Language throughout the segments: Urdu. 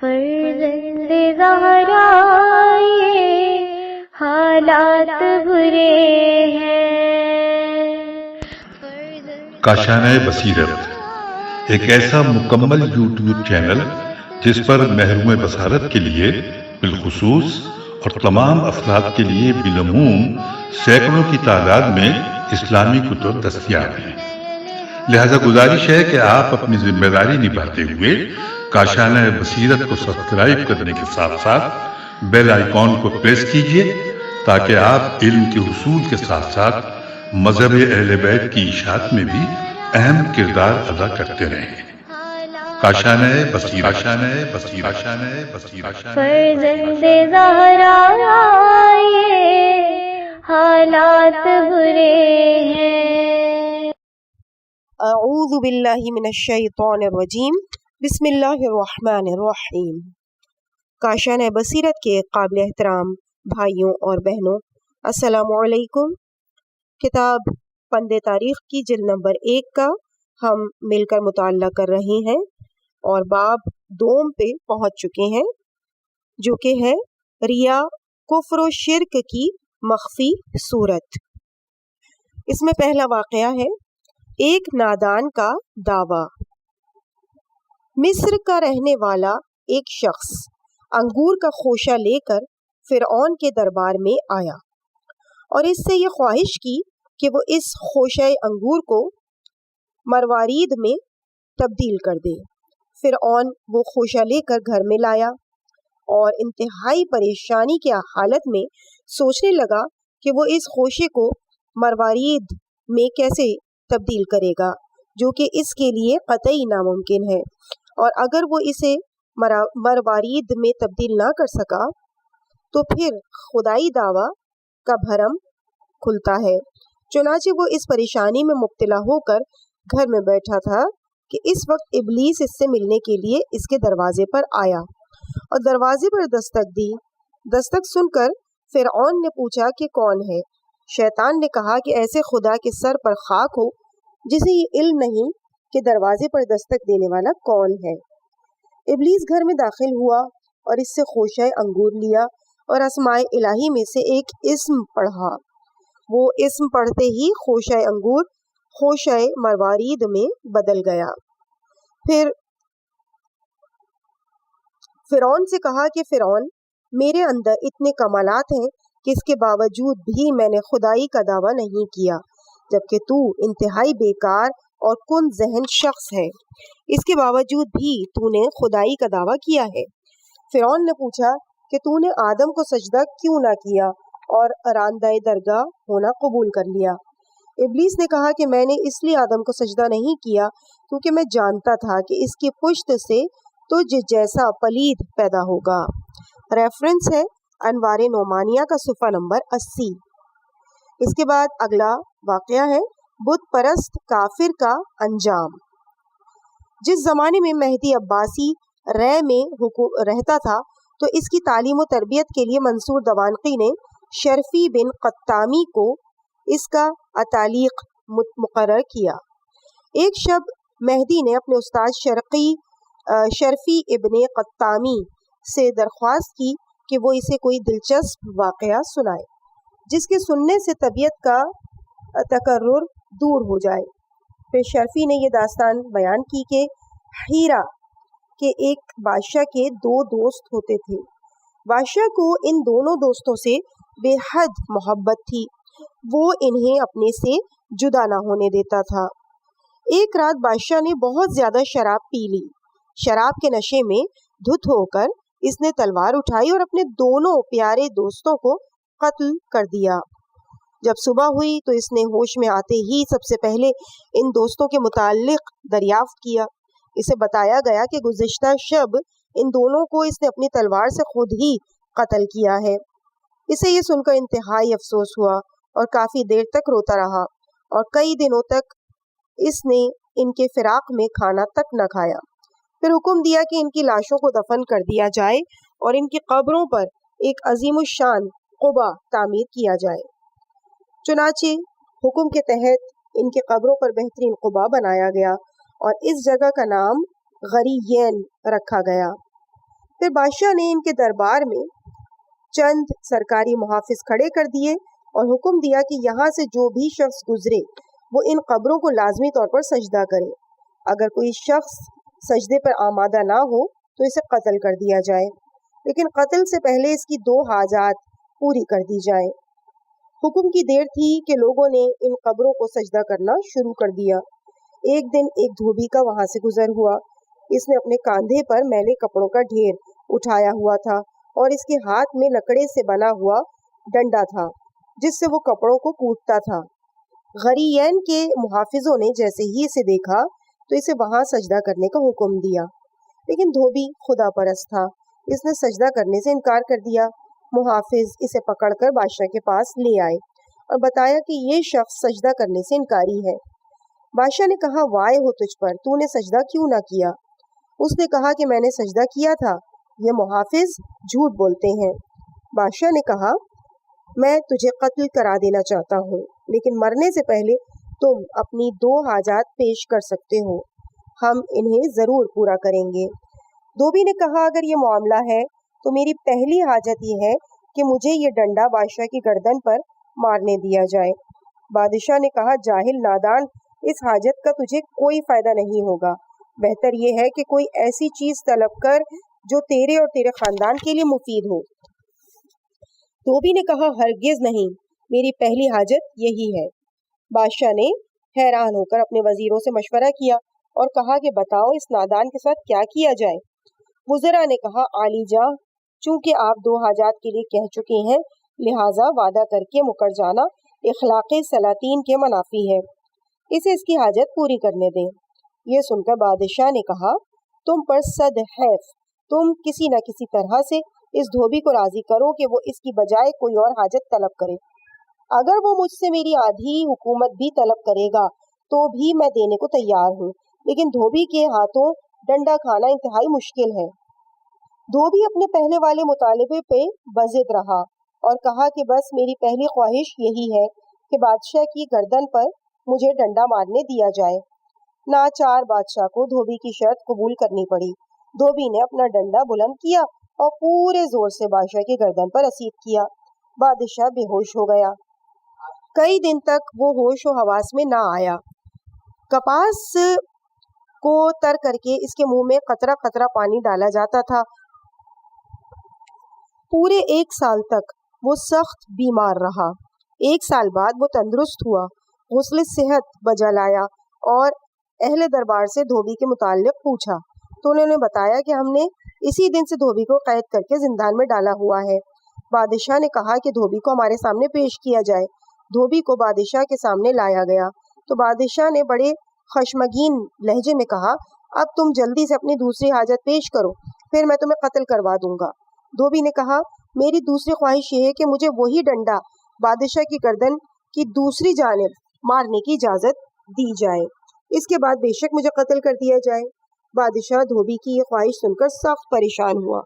فرزند زہرا یہ حالات برے ہیں۔ کاشانۂ بصیرت ایک ایسا مکمل یوٹیوب چینل جس پر محروم بصارت کے لیے بالخصوص اور تمام افراد کے لیے بالعموم سینکڑوں کی تعداد میں اسلامی کتب دستیاب ہیں۔ لہذا گزارش ہے کہ آپ اپنی ذمہ داری نبھاتے ہوئے کاشانۂ بصیرت کو سبسکرائب کرنے کے ساتھ ساتھ بیل آئیکن کو پریس کیجیے تاکہ آپ علم کے حصول کے ساتھ ساتھ مذہب اہل بیت کی اشاعت میں بھی اہم کردار ادا کرتے رہیں۔ کاشانۂ بصیرت، کاشانۂ بصیرت، کاشانۂ بصیرت۔ فرزند زہرا یہ حالات برے ہیں۔ اعوذ باللہ من الشیطان الرجیم، بسم اللہ الرحمن الرحیم۔ کاشانۂ بصیرت کے قابل احترام بھائیوں اور بہنوں، السلام علیکم۔ کتاب پند تاریخ کی جلد نمبر 1 کا ہم مل کر مطالعہ کر رہے ہیں اور باب دوم پہ پہنچ چکے ہیں، جو کہ ہے ریا، کفر و شرک کی مخفی صورت۔ اس میں پہلا واقعہ ہے ایک نادان کا دعویٰ۔ مصر کا رہنے والا ایک شخص انگور کا خوشہ لے کر فرعون کے دربار میں آیا اور اس سے یہ خواہش کی کہ وہ اس خوشہ انگور کو مروارید میں تبدیل کر دے۔ فرعون وہ خوشہ لے کر گھر میں لایا اور انتہائی پریشانی کی حالت میں سوچنے لگا کہ وہ اس خوشے کو مروارید میں کیسے تبدیل کرے گا، جو کہ اس کے لیے قطعی ناممکن ہے، اور اگر وہ اسے مروارید میں تبدیل نہ کر سکا تو پھر خدائی دعویٰ کا بھرم کھلتا ہے۔ چنانچہ وہ اس پریشانی میں مبتلا ہو کر گھر میں بیٹھا تھا کہ اس وقت ابلیس اس سے ملنے کے لیے اس کے دروازے پر آیا اور دروازے پر دستک دی۔ دستک سن کر فرعون نے پوچھا کہ کون ہے؟ شیطان نے کہا کہ ایسے خدا کے سر پر خاک ہو جسے یہ علم نہیں کہ دروازے پر دستک دینے والا کون ہے۔ ابلیس گھر میں داخل ہوا اور اس سے خوشہ انگور لیا اور اسماء الہی میں سے ایک اسم پڑھا۔ وہ اسم پڑھتے ہی خوشہ انگور خوشہ مروارید میں بدل گیا۔ پھر فرعون سے کہا کہ فرعون، میرے اندر اتنے کمالات ہیں کہ اس کے باوجود بھی میں نے خدائی کا دعویٰ نہیں کیا، جبکہ تو انتہائی بیکار اور کن ذہن شخص ہے، اس کے باوجود بھی تو نے خدائی کا دعویٰ کیا ہے۔ فرعون نے پوچھا کہ تو نے آدم کو سجدہ کیوں نہ کیا اور راندہ درگاہ ہونا قبول کر لیا؟ ابلیس نے کہا کہ میں نے اس لیے آدم کو سجدہ نہیں کیا کیونکہ میں جانتا تھا کہ اس کی پشت سے تجھ جیسا پلید پیدا ہوگا۔ ریفرنس ہے انوار نعمانیہ کا صفحہ نمبر 80۔ اس کے بعد اگلا واقعہ ہے بت پرست کافر کا انجام۔ جس زمانے میں مہدی عباسی رے میں رہتا تھا تو اس کی تعلیم و تربیت کے لیے منصور دوانقی نے شرفی بن قطامی کو اس کا اتالیق مقرر کیا۔ ایک شب مہدی نے اپنے استاد شرفی ابن قطامی سے درخواست کی کہ وہ اسے کوئی دلچسپ واقعہ سنائے جس کے سننے سے طبیعت کا تکرر دور ہو جائے۔ پھر شرفی نے یہ داستان بیان کی کہ ہیرا کے ایک بادشاہ کے 2 دوست ہوتے تھے۔ بادشاہ کو ان دونوں دوستوں سے بے حد محبت تھی، وہ انہیں اپنے سے جدا نہ ہونے دیتا تھا۔ ایک رات بادشاہ نے بہت زیادہ شراب پی لی۔ شراب کے نشے میں دھت ہو کر اس نے تلوار اٹھائی اور اپنے دونوں پیارے دوستوں کو قتل کر دیا۔ جب صبح ہوئی تو اس نے ہوش میں آتے ہی سب سے پہلے ان دوستوں کے متعلق دریافت کیا۔ اسے بتایا گیا کہ گزشتہ شب ان دونوں کو اس نے اپنی تلوار سے خود ہی قتل کیا ہے۔ اسے یہ سن کر انتہائی افسوس ہوا اور کافی دیر تک روتا رہا اور کئی دنوں تک اس نے ان کے فراق میں کھانا تک نہ کھایا۔ پھر حکم دیا کہ ان کی لاشوں کو دفن کر دیا جائے اور ان کی قبروں پر ایک عظیم الشان قبہ تعمیر کیا جائے۔ چنانچہ حکم کے تحت ان کی قبروں پر بہترین قبہ بنایا گیا اور اس جگہ کا نام غریین رکھا گیا۔ پھر بادشاہ نے ان کے دربار میں چند سرکاری محافظ کھڑے کر دیے اور حکم دیا کہ یہاں سے جو بھی شخص گزرے وہ ان قبروں کو لازمی طور پر سجدہ کرے. اگر کوئی شخص سجدے پر آمادہ نہ ہو تو اسے قتل کر دیا جائے، لیکن قتل سے پہلے اس کی 2 حاجات پوری کر دی جائیں. حکم کی دیر تھی کہ لوگوں نے ان قبروں کو سجدہ کرنا شروع کر دیا. ایک دن ایک دھوبی کا وہاں سے گزر ہوا. اس نے اپنے کاندھے پر میلے کپڑوں کا ڈھیر اٹھایا ہوا تھا اور اس کے ہاتھ میں لکڑے سے بنا ہوا ڈنڈا تھا جس سے وہ کپڑوں کو کوٹتا تھا. غریین کے محافظوں نے جیسے ہی اسے دیکھا تو اسے وہاں سجدہ کرنے کا حکم دیا، لیکن دھوبی خدا پرست تھا. اس نے سجدہ کرنے سے انکار کر دیا. محافظ اسے پکڑ کر بادشاہ کے پاس لے آئے اور بتایا کہ یہ شخص سجدہ کرنے سے انکاری ہے. بادشاہ نے کہا، وائے ہو تجھ پر، تو نے سجدہ کیوں نہ کیا؟ اس نے کہا کہ میں نے سجدہ کیا تھا، یہ محافظ جھوٹ بولتے ہیں. بادشاہ نے کہا، میں تجھے قتل کرا دینا چاہتا ہوں، لیکن مرنے سے پہلے تم اپنی 2 حاجات پیش کر سکتے ہو، ہم انہیں ضرور پورا کریں گے. دھوبی نے کہا، اگر یہ معاملہ ہے تو میری پہلی حاجت یہ ہے کہ مجھے یہ ڈنڈا بادشاہ کی گردن پر مارنے دیا جائے. بادشاہ نے کہا، جاہل نادان، اس حاجت کا تجھے کوئی فائدہ نہیں ہوگا. بہتر یہ ہے کہ کوئی ایسی چیز طلب کر جو تیرے اور تیرے خاندان کے لیے مفید ہو. دھوبی نے کہا، ہرگز نہیں، میری پہلی حاجت یہی ہے. بادشاہ نے حیران ہو کر اپنے وزیروں سے مشورہ کیا اور کہا کہ بتاؤ اس نادان کے ساتھ کیا کیا جائے. وزراء نے کہا، عالی جاں، چونکہ آپ 2 حاجات کے لیے کہہ چکے ہیں لہٰذا وعدہ کر کے مکر جانا اخلاق سلاطین کے منافی ہے، اسے اس کی حاجت پوری کرنے دیں. یہ سن کر بادشاہ نے کہا، تم پر صد حیف، تم کسی نہ کسی طرح سے اس دھوبی کو راضی کرو کہ وہ اس کی بجائے کوئی اور حاجت طلب کرے. اگر وہ مجھ سے میری آدھی حکومت بھی طلب کرے گا تو بھی میں دینے کو تیار ہوں، لیکن دھوبی کے ہاتھوں ڈنڈا کھانا انتہائی مشکل ہے. دھوبی اپنے پہلے والے مطالبے پہ بضد رہا اور کہا کہ بس میری پہلی خواہش یہی ہے کہ بادشاہ کی گردن پر مجھے ڈنڈا مارنے دیا جائے. ناچار بادشاہ کو دھوبی کی شرط قبول کرنی پڑی. دھوبی نے اپنا ڈنڈا بلند کیا اور پورے زور سے بادشاہ کی گردن پر اسید کیا. بادشاہ بے ہوش ہو گیا. کئی دن تک وہ ہوش و حواس میں نہ آیا. کپاس کو تر کر کے اس کے منہ میں قطرہ قطرہ پانی ڈالا جاتا تھا. پورے 1 سال تک وہ سخت بیمار رہا. 1 سال بعد وہ تندرست ہوا، غسل صحت بجا لایا اور اہل دربار سے دھوبی کے متعلق پوچھا تو انہوں نے بتایا کہ ہم نے اسی دن سے دھوبی کو قید کر کے زندان میں ڈالا ہوا ہے. بادشاہ نے کہا کہ دھوبی کو ہمارے سامنے پیش کیا جائے. دھوبی کو بادشاہ کے سامنے لایا گیا تو بادشاہ نے بڑے خشمگین لہجے میں کہا، اب تم جلدی سے اپنی دوسری حاجت پیش کرو، پھر میں تمہیں قتل کروا دوں گا. دھوبی نے کہا، میری دوسری خواہش یہ ہے کہ مجھے وہی ڈنڈا بادشاہ کی گردن کی دوسری جانب مارنے کی اجازت دی جائے، اس کے بعد بے شک مجھے قتل کر دیا جائے. بادشاہ دھوبی کی یہ خواہش سن کر سخت پریشان ہوا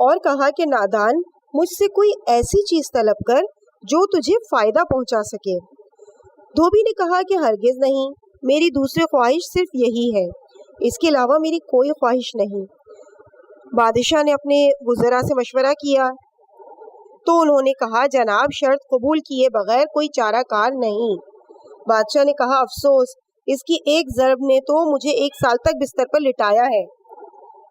اور کہا کہ نادان، مجھ سے کوئی ایسی چیز طلب کر جو تجھے فائدہ پہنچا سکے. دھوبی نے کہا کہ ہرگز نہیں، میری دوسری خواہش صرف یہی ہے، اس کے علاوہ میری کوئی خواہش نہیں. بادشاہ نے اپنے وزراء سے مشورہ کیا تو انہوں نے کہا، جناب شرط قبول کیے بغیر کوئی چارہ کار نہیں. بادشاہ نے کہا، افسوس، اس کی ایک ضرب نے تو مجھے 1 سال تک بستر پر لٹایا ہے،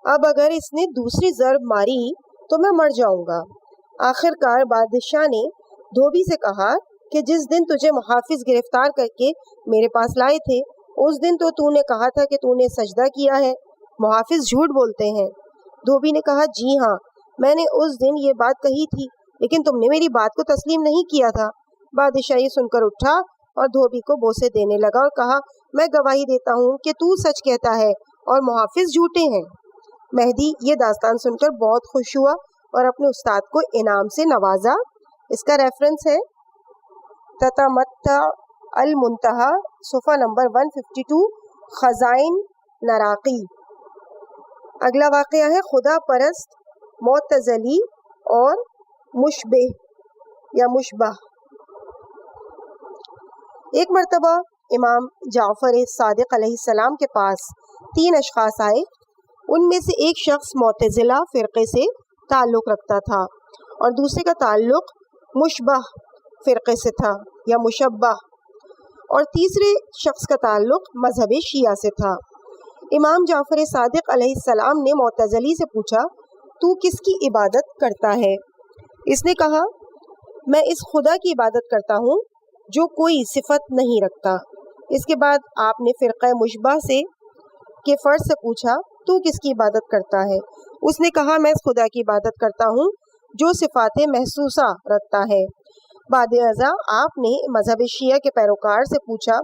اب اگر اس نے دوسری ضرب ماری تو میں مر جاؤں گا. آخر کار بادشاہ نے دھوبی سے کہا کہ جس دن تجھے محافظ گرفتار کر کے میرے پاس لائے تھے اس دن تو نے کہا تھا کہ تو نے سجدہ کیا ہے، محافظ جھوٹ بولتے ہیں. دھوبی نے کہا، جی ہاں، میں نے اس دن یہ بات کہی تھی، لیکن تم نے میری بات کو تسلیم نہیں کیا تھا. بادشاہ یہ سن کر اٹھا اور دھوبی کو بوسے دینے لگا اور کہا، میں گواہی دیتا ہوں کہ تو سچ کہتا ہے اور محافظ جھوٹے ہیں. مہدی یہ داستان سن کر بہت خوش ہوا اور اپنے استاد کو انعام سے نوازا. اس کا ریفرنس ہے تتمتع المنتہا، صفحہ نمبر 152، خزائن نراقی. اگلا واقعہ ہے خدا پرست معتزلی اور مشبہ یا مشبہ. ایک مرتبہ امام جعفر صادق علیہ السلام کے پاس 3 اشخاص آئے. ان میں سے ایک شخص معتزلہ فرقے سے تعلق رکھتا تھا اور دوسرے کا تعلق مشبہ فرقے سے تھا یا مشبہ، اور تیسرے شخص کا تعلق مذہب شیعہ سے تھا. امام جعفر صادق علیہ السلام نے معتزلی سے پوچھا تو کس کی عبادت کرتا ہے؟ اس نے کہا میں اس خدا کی عبادت کرتا ہوں جو کوئی صفت نہیں رکھتا. اس کے بعد آپ نے فرقہ مشبہ سے کے فرد سے پوچھا تو کس کی عبادت کرتا ہے؟ اس نے کہا میں اس خدا کی عبادت کرتا ہوں جو صفات محسوسہ رکھتا ہے. بعد ازاں آپ نے مذہب شیعہ کے پیروکار سے پوچھا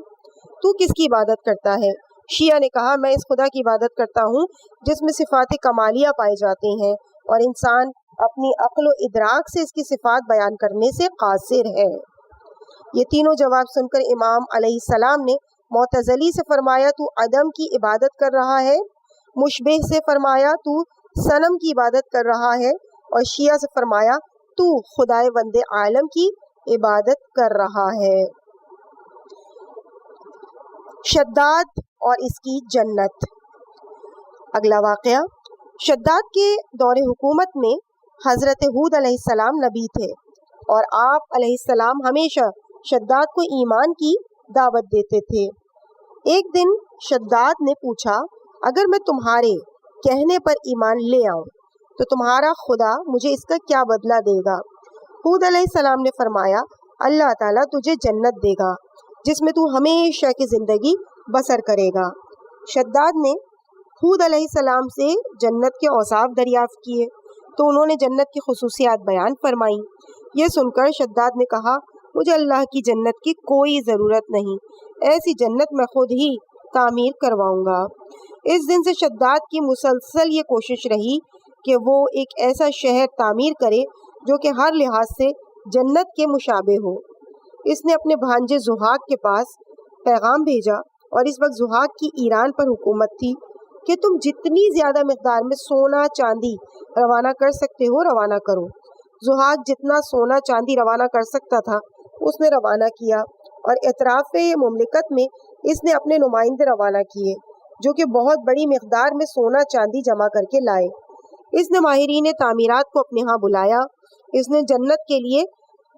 تو کس کی عبادت کرتا ہے؟ شیعہ نے کہا میں اس خدا کی عبادت کرتا ہوں جس میں صفات کمالیہ پائے جاتے ہیں اور انسان اپنی عقل و ادراک سے اس کی صفات بیان کرنے سے قاصر ہے. یہ تینوں جواب سن کر امام علیہ السلام نے معتزلی سے فرمایا تو عدم کی عبادت کر رہا ہے، مشبہ سے فرمایا تو صنم کی عبادت کر رہا ہے، اور شیعہ سے فرمایا تو خدائے وند عالم کی عبادت کر رہا ہے. شداد اور اس کی جنت. اگلا واقعہ، شداد کے دور حکومت میں حضرت ہود علیہ السلام نبی تھے اور آپ علیہ السلام ہمیشہ شداد کو ایمان کی دعوت دیتے تھے. ایک دن شداد نے پوچھا اگر میں تمہارے کہنے پر ایمان لے آؤں تو تمہارا خدا مجھے اس کا کیا بدلہ دے گا؟ ہود علیہ السلام نے فرمایا اللہ تعالیٰ تجھے جنت دے گا جس میں تو ہمیشہ کی زندگی بسر کرے گا. شداد نے ہود علیہ السلام سے جنت کے اوصاف دریافت کیے تو انہوں نے جنت کی خصوصیات بیان فرمائیں. یہ سن کر شداد نے کہا مجھے اللہ کی جنت کی کوئی ضرورت نہیں، ایسی جنت میں خود ہی تعمیر کرواؤں گا. اس دن سے شداد کی مسلسل یہ کوشش رہی کہ وہ ایک ایسا شہر تعمیر کرے جو کہ ہر لحاظ سے جنت کے مشابہ ہو. اس نے اپنے بھانجے زحاق کے پاس پیغام بھیجا، اور اس وقت زحاق کی ایران پر حکومت تھی، کہ تم جتنی زیادہ مقدار میں سونا چاندی روانہ کر سکتے ہو روانہ کرو. زحاق جتنا سونا چاندی روانہ کر سکتا تھا اس نے روانہ کیا، اور اطراف مملکت میں اس نے اپنے نمائندے روانہ کیے جو کہ بہت بڑی مقدار میں سونا چاندی جمع کر کے لائے. اس نے ماہرین تعمیرات کو اپنے ہاں بلایا. اس نے جنت کے لیے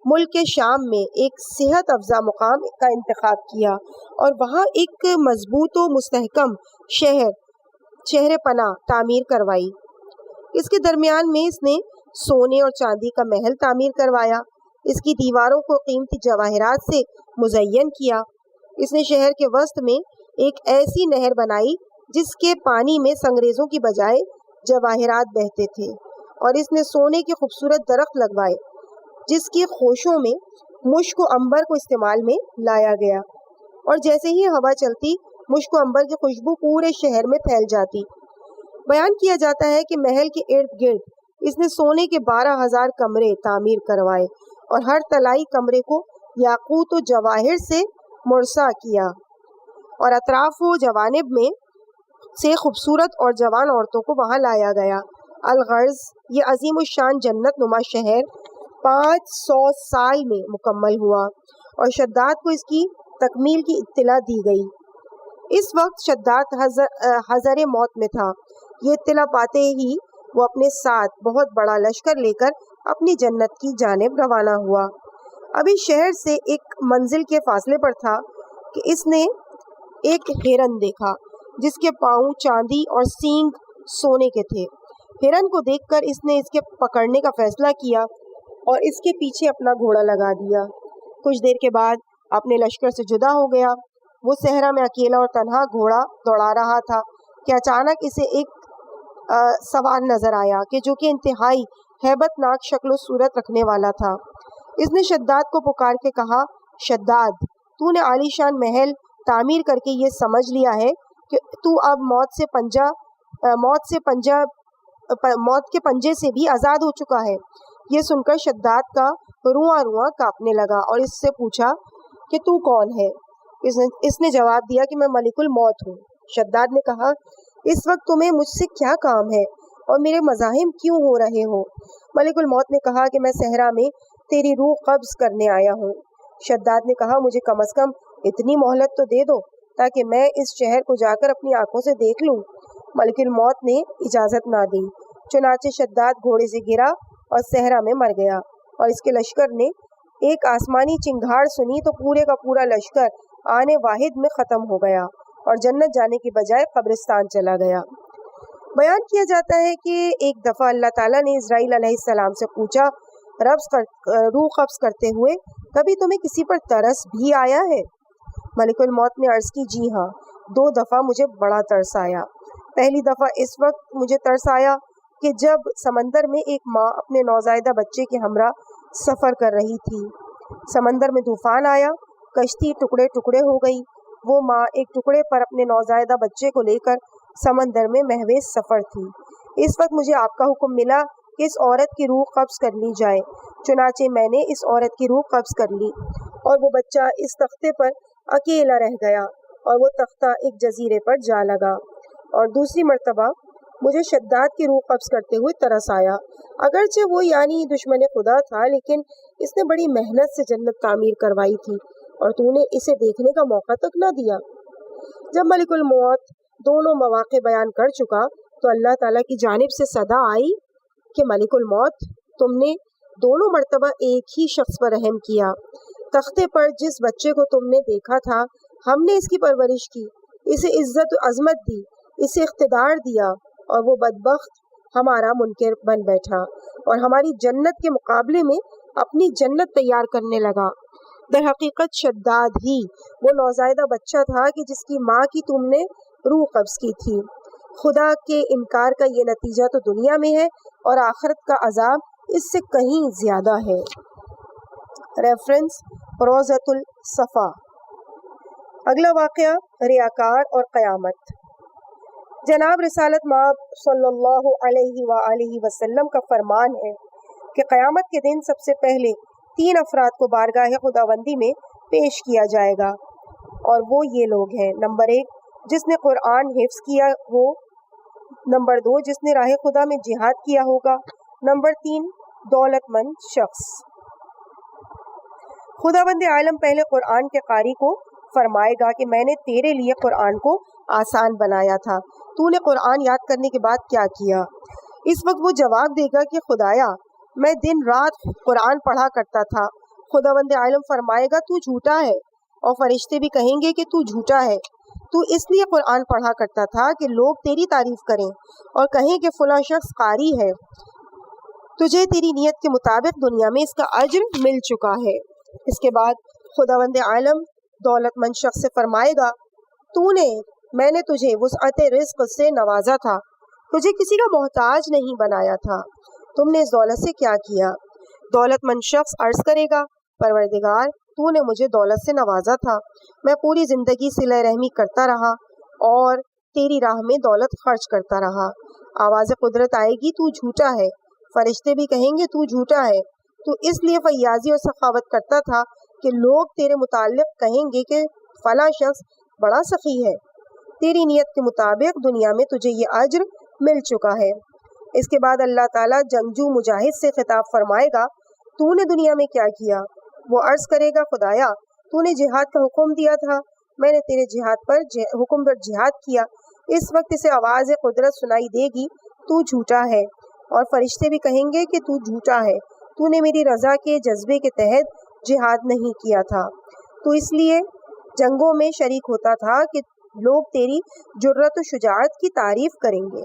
ملک شام میں ایک صحت افزا مقام کا انتخاب کیا اور وہاں ایک مضبوط و مستحکم شہر پناہ تعمیر کروائی. اس کے درمیان میں اس نے سونے اور چاندی کا محل تعمیر کروایا. اس کی دیواروں کو قیمتی جواہرات سے مزین کیا. اس نے شہر کے وسط میں ایک ایسی نہر بنائی جس کے پانی میں سنگریزوں کی بجائے جواہرات بہتے تھے، اور اس نے سونے کے خوبصورت درخت لگوائے جس کی خوشوں میں مشک و عنبر کو استعمال میں لایا گیا، اور جیسے ہی ہوا چلتی مشک و عنبر کی خوشبو پورے شہر میں پھیل جاتی. بیان کیا جاتا ہے کہ محل کے ارد گرد اس نے سونے کے 12,000 کمرے تعمیر کروائے اور ہر طلائی کمرے کو یاقوت و جواہر سے مرصع کیا، اور اطراف و جوانب میں سے خوبصورت اور جوان عورتوں کو وہاں لایا گیا. الغرض یہ عظیم الشان جنت نما شہر 500 سال میں مکمل ہوا اور شداد کو اس کی تکمیل کی اطلاع دی گئی. اس وقت شداد حضر موت میں تھا. یہ اطلاع پاتے ہی وہ اپنے ساتھ بہت بڑا لشکر لے کر اپنی جنت کی جانب روانہ ہوا. ابھی شہر سے ایک منزل کے فاصلے پر تھا کہ اس نے ایک ہرن دیکھا جس کے پاؤں چاندی اور سینگ سونے کے تھے. ہرن کو دیکھ کر اس نے اس کے پکڑنے کا فیصلہ کیا اور اس کے پیچھے اپنا گھوڑا لگا دیا. کچھ دیر کے بعد اپنے لشکر سے جدا ہو گیا. وہ صحرا میں اکیلا اور تنہا گھوڑا دوڑا رہا تھا کہ اچانک اسے ایک سوار نظر آیا کہ جو کہ انتہائی ہیبت ناک شکل و صورت رکھنے والا تھا. اس نے شداد کو پکار کے کہا شداد، تو نے عالی شان محل تعمیر کر کے یہ سمجھ لیا ہے کہ تو اب موت کے پنجے سے بھی آزاد ہو چکا ہے. یہ سن کر شداد کا رواں رواں کانپنے لگا اور اس سے پوچھا کہ تو کون ہے؟ اس نے جواب دیا کہ میں ملک الموت ہوں. شداد نے کہا اس وقت تمہیں مجھ سے کیا کام ہے اور میرے مزاحم کیوں ہو رہے ہو؟ ملک الموت نے کہا کہ میں صحرا میں تیری روح قبض کرنے آیا ہوں. شداد نے کہا مجھے کم از کم اتنی مہلت تو دے دو تاکہ میں اس شہر کو جا کر اپنی آنکھوں سے دیکھ لوں۔ ملک الموت نے اجازت نہ دی، چنانچہ شداد گھوڑے سے گرا اور صحرا میں مر گیا، اور اس کے لشکر نے ایک آسمانی چنگھاڑ سنی تو پورے کا پورا لشکر آنے واحد میں ختم ہو گیا اور جنت جانے کی بجائے قبرستان چلا گیا۔ بیان کیا جاتا ہے کہ ایک دفعہ اللہ تعالیٰ نے اسرائیل علیہ السلام سے پوچھا، روح قبض کرتے ہوئے کبھی تمہیں کسی پر ترس بھی آیا ہے؟ ملک الموت نے عرض کی، جی ہاں، 2 دفعہ مجھے بڑا ترس آیا۔ پہلی دفعہ اس وقت مجھے ترس آیا کہ جب سمندر میں ایک ماں اپنے نوزائیدہ بچے کے ہمراہ سفر کر رہی تھی، سمندر میں طوفان آیا، کشتی ٹکڑے ٹکڑے ہو گئی، وہ ماں ایک ٹکڑے پر اپنے نوزائیدہ بچے کو لے کر سمندر میں محویز سفر تھی۔ اس وقت مجھے آپ کا حکم ملا کہ اس عورت کی روح قبض کر لی جائے، چنانچہ میں نے اس عورت کی روح قبض کر لی، اور وہ بچہ اس تختے پر اکیلا رہ گیا، اور وہ تختہ ایک جزیرے پر جا لگا۔ اور دوسری مرتبہ مجھے شداد کی روح قبض کرتے ہوئے ترس آیا، اگرچہ وہ یعنی دشمن خدا تھا، لیکن اس نے بڑی محنت سے جنت تعمیر کروائی تھی اور تو نے اسے دیکھنے کا موقع تک نہ دیا۔ جب ملک الموت دونوں مواقع بیان کر چکا تو اللہ تعالیٰ کی جانب سے صدا آئی کہ ملک الموت، تم نے دونوں مرتبہ ایک ہی شخص پر رحم کیا۔ تختے پر جس بچے کو تم نے دیکھا تھا، ہم نے اس کی پرورش کی، اسے عزت و عظمت دی، اسے اقتدار دیا، اور وہ بدبخت ہمارا منکر بن بیٹھا اور ہماری جنت کے مقابلے میں اپنی جنت تیار کرنے لگا۔ در حقیقت شداد ہی وہ نوزائیدہ بچہ تھا کہ جس کی ماں کی تم نے روح قبض کی تھی۔ خدا کے انکار کا یہ نتیجہ تو دنیا میں ہے، اور آخرت کا عذاب اس سے کہیں زیادہ ہے۔ ریفرنس روضۃ الصفا۔ اگلا واقعہ ریاکار اور قیامت۔ جناب رسالت مآب صلی اللہ علیہ وآلہ وسلم کا فرمان ہے کہ قیامت کے دن سب سے پہلے 3 افراد کو بارگاہ خداوندی میں پیش کیا جائے گا، اور وہ یہ لوگ ہیں: نمبر 1، جس نے قرآن حفظ کیا ہو، نمبر 2، جس نے راہ خدا میں جہاد کیا ہوگا، نمبر 3، دولت مند شخص۔ خداوند عالم پہلے قرآن کے قاری کو فرمائے گا کہ میں نے تیرے لیے قرآن کو آسان بنایا تھا، تو نے قرآن یاد کرنے کے بعد کیا کیا؟ اس وقت وہ جواب دے گا کہ خدایا، میں دن رات قرآن پڑھا کرتا تھا۔ خداوند عالم فرمائے گا، تو جھوٹا ہے، اور فرشتے بھی کہیں گے کہ تو جھوٹا ہے، تو اس لیے قرآن پڑھا کرتا تھا کہ لوگ تیری تعریف کریں اور کہیں کہ فلاں شخص قاری ہے، تجھے تیری نیت کے مطابق دنیا میں اس کا اجر مل چکا ہے۔ اس کے بعد خداوند عالم دولت مند شخص سے فرمائے گا، میں نے تجھے وسعت رزق سے نوازا تھا، تجھے کسی کا محتاج نہیں بنایا تھا، تم نے اس دولت سے کیا کیا؟ دولت مند شخص عرض کرے گا، پروردگار، تو نے مجھے دولت سے نوازا تھا، میں پوری زندگی صلہ رحمی کرتا رہا اور تیری راہ میں دولت خرچ کرتا رہا۔ آواز قدرت آئے گی، تو جھوٹا ہے، فرشتے بھی کہیں گے تو جھوٹا ہے، تو اس لیے فیاضی اور سخاوت کرتا تھا کہ لوگ تیرے متعلق کہیں گے کہ فلاں شخص بڑا سخی ہے، تیری نیت کے مطابق دنیا میں تجھے یہ اجر مل چکا ہے۔ اس کے بعد اللہ تعالیٰ جنگجو مجاہد سے خطاب فرمائے گا، تو نے دنیا میں کیا کیا؟ وہ عرض کرے گا، خدایا، تو نے جہاد کا حکم دیا تھا، میں نے تیرے حکم پر جہاد کیا۔ اس وقت اسے آواز قدرت سنائی دے گی، تو جھوٹا ہے، اور فرشتے بھی کہیں گے کہ تو جھوٹا ہے، تو نے میری رضا کے جذبے کے تحت جہاد نہیں کیا تھا، تو اس لیے جنگوں میں شریک ہوتا تھا کہ لوگ تیری جرت و شجاعت کی تعریف کریں گے،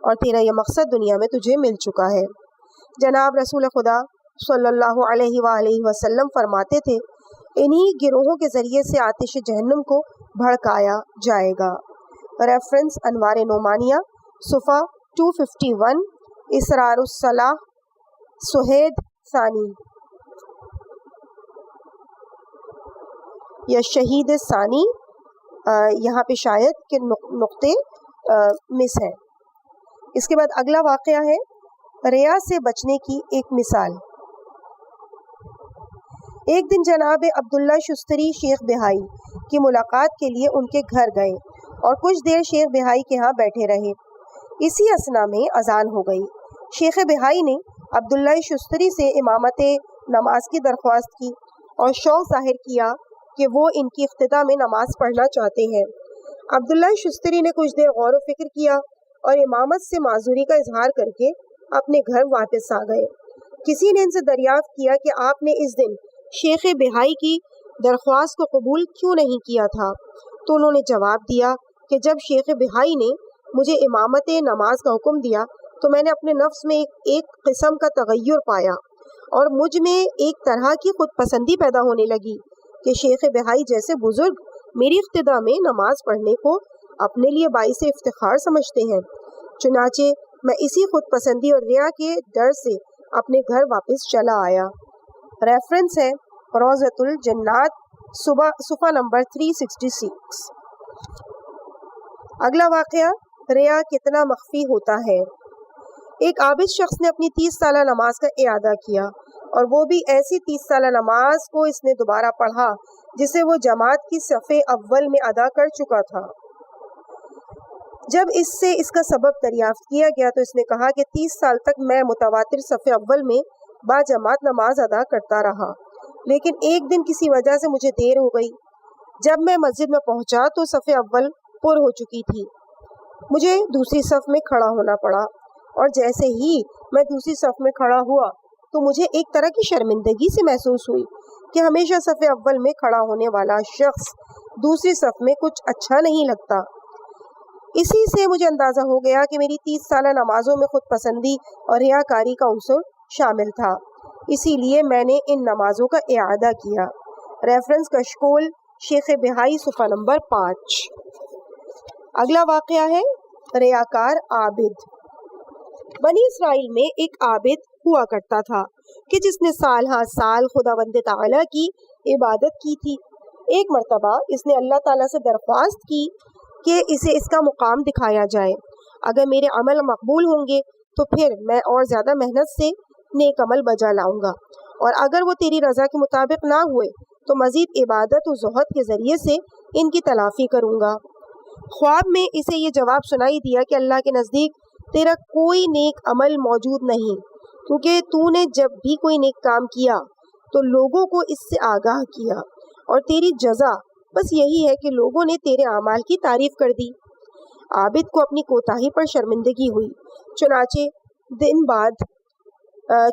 اور تیرا یہ مقصد دنیا میں تجھے مل چکا ہے۔ جناب رسول خدا صلی اللہ علیہ وآلہ وسلم فرماتے تھے، انہی گروہوں کے ذریعے سے آتش جہنم کو بھڑکایا جائے گا۔ ریفرنس انوار نعمانیہ، صفحہ 251، اسرار الصلاح، سہید ثانی یا شہید ثانی، یہاں پہ شاید کہ نقطے مس ہیں۔ اس کے بعد اگلا واقعہ ہے ریا سے بچنے کی ایک مثال۔ ایک دن جناب عبداللہ شستری شیخ بہائی کی ملاقات کے لیے ان کے گھر گئے اور کچھ دیر شیخ بہائی کے ہاں بیٹھے رہے۔ اسی اثنا میں اذان ہو گئی۔ شیخ بہائی نے عبداللہ شستری سے امامت نماز کی درخواست کی اور شوق ظاہر کیا کہ وہ ان کی افتتاح میں نماز پڑھنا چاہتے ہیں۔ عبداللہ شستری نے کچھ دیر غور و فکر کیا اور امامت سے معذوری کا اظہار کر کے اپنے گھر واپس آ گئے۔ کسی نے ان سے دریافت کیا کہ آپ نے اس دن شیخ بہائی کی درخواست کو قبول کیوں نہیں کیا تھا، تو انہوں نے جواب دیا کہ جب شیخ بہائی نے مجھے امامت نماز کا حکم دیا تو میں نے اپنے نفس میں ایک قسم کا تغیر پایا اور مجھ میں ایک طرح کی خود پسندی پیدا ہونے لگی کہ شیخ بہائی جیسے بزرگ میری اقتداء میں نماز پڑھنے کو اپنے لیے باعث افتخار سمجھتے ہیں۔ چنانچہ میں اسی خود پسندی اور ریا کے ڈر سے اپنے گھر واپس چلا آیا۔ ریفرنس ہے روضۃ الجنات صفحہ نمبر 366۔ اگلا واقعہ ریا کتنا مخفی ہوتا ہے۔ ایک عابد شخص نے اپنی 30 سالہ نماز کا اعادہ کیا، اور وہ بھی ایسی 30 سالہ نماز کو اس نے دوبارہ پڑھا جسے وہ جماعت کی صف اول میں ادا کر چکا تھا۔ جب اس سے اس کا سبب دریافت کیا گیا تو اس نے کہا کہ 30 سال تک میں متواتر صف اول میں با جماعت نماز ادا کرتا رہا، لیکن ایک دن کسی وجہ سے مجھے دیر ہو گئی۔ جب میں مسجد میں پہنچا تو صف اول پر ہو چکی تھی۔ مجھے دوسری صف میں کھڑا ہونا پڑا، اور جیسے ہی میں دوسری صف میں کھڑا ہوا تو مجھے ایک طرح کی شرمندگی سے محسوس ہوئی کہ ہمیشہ صف اول میں کھڑا ہونے والا شخص دوسری صف میں کچھ اچھا نہیں لگتا۔ اسی سے مجھے اندازہ ہو گیا کہ میری 30 سالہ نمازوں میں خود پسندی اور ریاکاری کا عنصر شامل تھا، اسی لیے میں نے ان نمازوں کا اعادہ کیا۔ ریفرنس کشکول شیخ بہائی صفحہ نمبر 5۔ اگلا واقعہ ہے ریاکار عابد۔ بنی اسرائیل میں ایک عابد ہوا کرتا تھا کہ جس نے سال ہر سال خداوند تعالیٰ کی عبادت کی تھی۔ ایک مرتبہ اس نے اللہ تعالیٰ سے درخواست کی کہ اسے اس کا مقام دکھایا جائے۔ اگر میرے عمل مقبول ہوں گے تو پھر میں اور زیادہ محنت سے نیک عمل بجا لاؤں گا، اور اگر وہ تیری رضا کے مطابق نہ ہوئے تو مزید عبادت و زہد کے ذریعے سے ان کی تلافی کروں گا۔ خواب میں اسے یہ جواب سنائی دیا کہ اللہ کے نزدیک تیرا کوئی نیک عمل موجود نہیں، کیونکہ تو نے جب بھی کوئی نیک کام کیا تو لوگوں کو اس سے آگاہ کیا، اور تیری جزا بس یہی ہے کہ لوگوں نے تیرے اعمال کی تعریف کر دی۔ عابد کو اپنی کوتاہی پر شرمندگی ہوئی،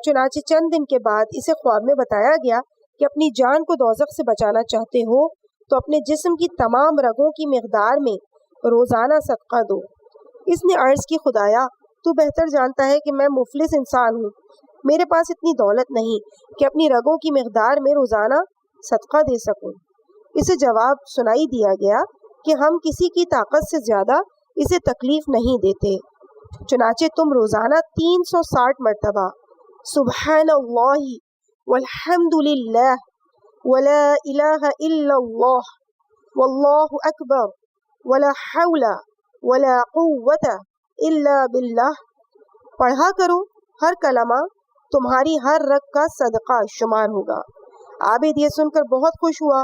چنانچہ چند دن کے بعد اسے خواب میں بتایا گیا کہ اپنی جان کو دوزخ سے بچانا چاہتے ہو تو اپنے جسم کی تمام رگوں کی مقدار میں روزانہ صدقہ دو۔ اس نے عرض کی خدایا تو بہتر جانتا ہے کہ میں مفلس انسان ہوں، میرے پاس اتنی دولت نہیں کہ اپنی رگوں کی مقدار میں روزانہ صدقہ دے سکوں۔ اسے جواب سنائی دیا گیا کہ ہم کسی کی طاقت سے زیادہ اسے تکلیف نہیں دیتے، چنانچہ تم روزانہ 360 مرتبہ سبحان اللہ والحمد للہ ولا الہ الا اللہ واللہ اکبر ولا حول ولا قوت الا باللہ پڑھا کرو۔ ہر کلمہ تمہاری ہر رگ کا صدقہ شمار ہوگا۔ عابد یہ سن کر بہت خوش ہوا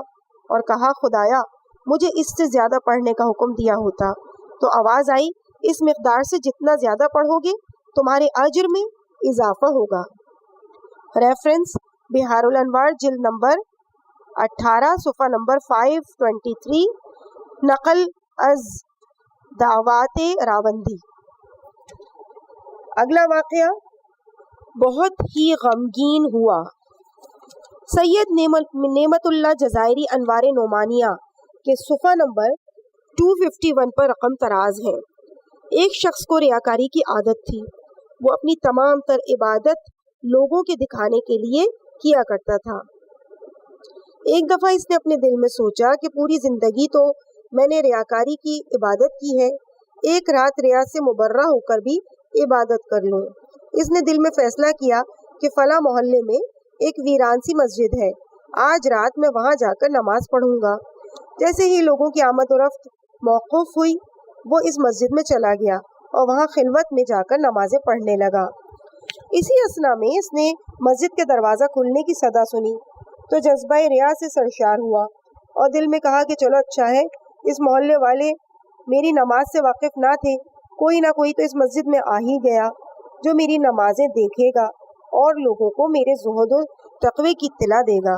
اور کہا خدایا مجھے اس سے زیادہ پڑھنے کا حکم دیا ہوتا۔ تو آواز آئی اس مقدار سے جتنا زیادہ پڑھو گے تمہارے اجر میں اضافہ ہوگا۔ ریفرنس بہار الانوار جلد نمبر 18 صفحہ نمبر 523، نقل از دعوات راوندی۔ اگلا واقعہ بہت ہی غمگین ہوا۔ سید نعمت اللہ جزائری انوار نعمانیہ کے صفحہ نمبر 251 پر رقم تراز ہے۔ ایک شخص کو ریاکاری کی عادت تھی، وہ اپنی تمام تر عبادت لوگوں کے دکھانے کے لیے کیا کرتا تھا۔ ایک دفعہ اس نے اپنے دل میں سوچا کہ پوری زندگی تو میں نے ریاکاری کی عبادت کی ہے، ایک رات ریا سے مبرہ ہو کر بھی عبادت کر لوں۔ اس نے دل میں فیصلہ کیا کہ فلاں محلے میں ایک ویران سی مسجد ہے، آج رات میں وہاں جا کر نماز پڑھوں گا۔ جیسے ہی لوگوں کی آمد و رفت موقوف ہوئی وہ اس مسجد میں چلا گیا اور وہاں خلوت میں جا کر نمازیں پڑھنے لگا۔ اسی اثنا میں اس نے مسجد کے دروازہ کھلنے کی صدا سنی تو جذبہ ریا سے سرشار ہوا اور دل میں کہا کہ چلو اچھا ہے، اس محلے والے میری نماز سے واقف نہ تھے، کوئی نہ کوئی تو اس مسجد میں آ ہی گیا جو میری نمازیں دیکھے گا اور لوگوں کو میرے زہد و تقوی کی اطلاع دے گا۔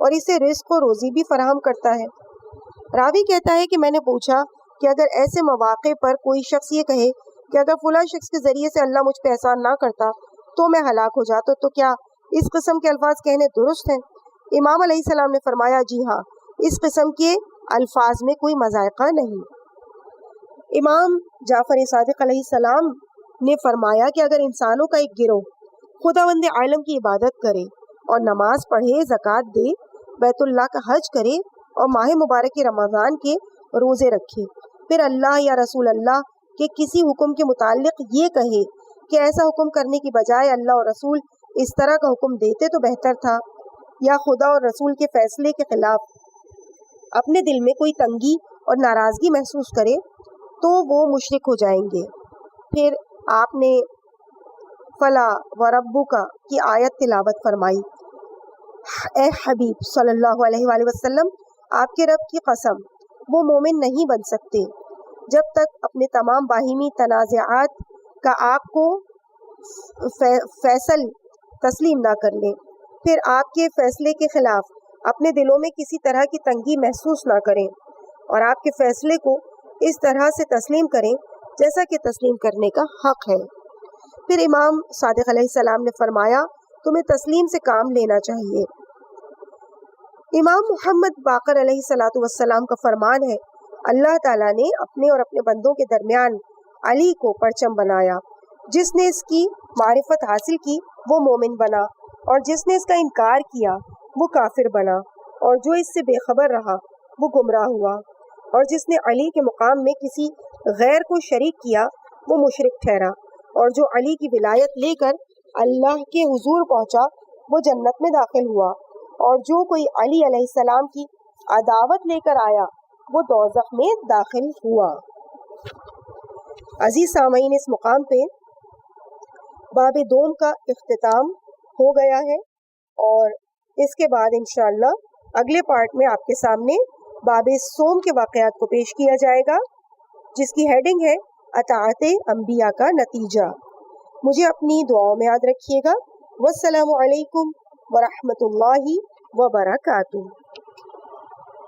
اور اسے رزق و روزی بھی فراہم کرتا ہے۔ راوی کہتا ہے کہ میں نے پوچھا کہ اگر ایسے مواقع پر کوئی شخص یہ کہے کہ اگر فلاں شخص کے ذریعے سے اللہ مجھ پہ احسان نہ کرتا تو میں ہلاک ہو جاتا، تو کیا اس قسم کے الفاظ کہنے درست ہیں؟ امام علیہ السلام نے فرمایا جی ہاں، اس قسم کے الفاظ میں کوئی مذائقہ نہیں۔ امام جعفر صادق علیہ السلام نے فرمایا کہ اگر انسانوں کا ایک گروہ خداوند عالم کی عبادت کرے اور نماز پڑھے، زکوٰۃ دے، بیت اللہ کا حج کرے اور ماہ مبارک رمضان کے روزے رکھے، پھر اللہ یا رسول اللہ کے کسی حکم کے متعلق یہ کہے کہ ایسا حکم کرنے کی بجائے اللہ اور رسول اس طرح کا حکم دیتے تو بہتر تھا، یا خدا اور رسول کے فیصلے کے خلاف اپنے دل میں کوئی تنگی اور ناراضگی محسوس کرے تو وہ مشرک ہو جائیں گے۔ پھر آپ نے فلا وربک کی آیت تلاوت فرمائی۔ اے حبیب صلی اللہ علیہ وآلہ وسلم، آپ کے رب کی قسم، وہ مومن نہیں بن سکتے جب تک اپنے تمام باہمی تنازعات کا آپ کو فیصل تسلیم نہ کر لیں، پھر آپ کے فیصلے کے خلاف اپنے دلوں میں کسی طرح کی تنگی محسوس نہ کریں، اور آپ کے فیصلے کو اس طرح سے تسلیم کریں جیسا کہ تسلیم کرنے کا حق ہے۔ پھر امام صادق علیہ السلام نے فرمایا تمہیں تسلیم سے کام لینا چاہیے۔ امام محمد باقر علیہ الصلوۃ والسلام کا فرمان ہے، اللہ تعالیٰ نے اپنے اور اپنے بندوں کے درمیان علی کو پرچم بنایا، جس نے اس کی معرفت حاصل کی وہ مومن بنا، اور جس نے اس کا انکار کیا وہ کافر بنا، اور جو اس سے بے خبر رہا وہ گمراہ ہوا، اور جس نے علی کے مقام میں کسی غیر کو شریک کیا وہ مشرک ٹھہرا، اور جو علی کی ولایت لے کر اللہ کے حضور پہنچا وہ جنت میں داخل ہوا، اور جو کوئی علی علیہ السلام کی عداوت لے کر آیا وہ دوزخ میں داخل ہوا۔ عزیز سامعین، اس مقام پہ باب دوم کا اختتام ہو گیا ہے، اور اس کے بعد انشاءاللہ اگلے پارٹ میں آپ کے سامنے باب سوم کے واقعات کو پیش کیا جائے گا، جس کی ہیڈنگ ہے اطاعت انبیاء کا نتیجہ۔ مجھے اپنی دعاؤں میں یاد رکھیے گا۔ والسلام علیکم ورحمۃ اللہ وبرکاتہ۔